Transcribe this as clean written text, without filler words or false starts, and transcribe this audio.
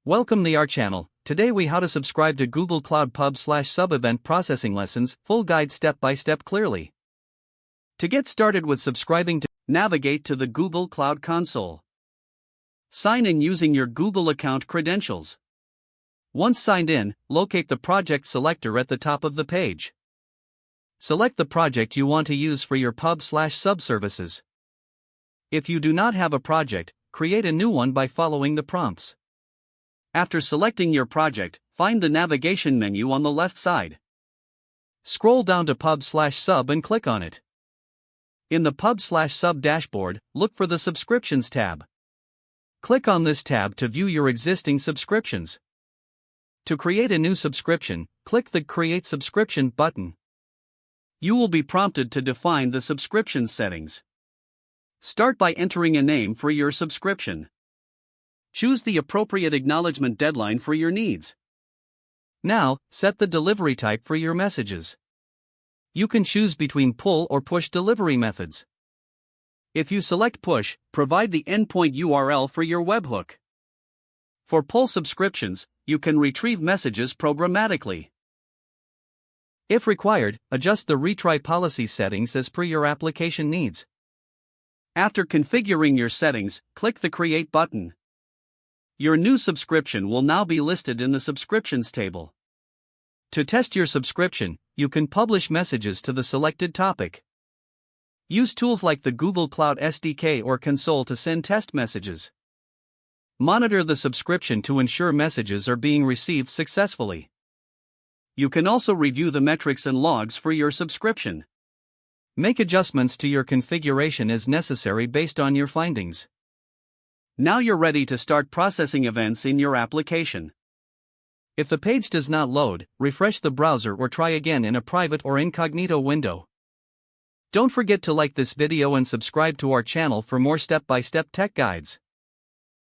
Welcome to our channel. Today we how to subscribe to Google Cloud Pub/Sub event processing lessons, full guide step by step clearly. To get started with subscribing navigate to the Google Cloud Console. Sign in using your Google account credentials. Once signed in, locate the project selector at the top of the page. Select the project you want to use for your Pub/Sub services. If you do not have a project, create a new one by following the prompts. After selecting your project, find the navigation menu on the left side. Scroll down to Pub/Sub and click on it. In the Pub/Sub dashboard, look for the Subscriptions tab. Click on this tab to view your existing subscriptions. To create a new subscription, click the Create Subscription button. You will be prompted to define the subscription settings. Start by entering a name for your subscription. Choose the appropriate acknowledgement deadline for your needs. Now, set the delivery type for your messages. You can choose between pull or push delivery methods. If you select push, provide the endpoint URL for your webhook. For pull subscriptions, you can retrieve messages programmatically. If required, adjust the retry policy settings as per your application needs. After configuring your settings, click the Create button. Your new subscription will now be listed in the Subscriptions table. To test your subscription, you can publish messages to the selected topic. Use tools like the Google Cloud SDK or console to send test messages. Monitor the subscription to ensure messages are being received successfully. You can also review the metrics and logs for your subscription. Make adjustments to your configuration as necessary based on your findings. Now you're ready to start processing events in your application. If the page does not load, refresh the browser or try again in a private or incognito window. Don't forget to like this video and subscribe to our channel for more step-by-step tech guides.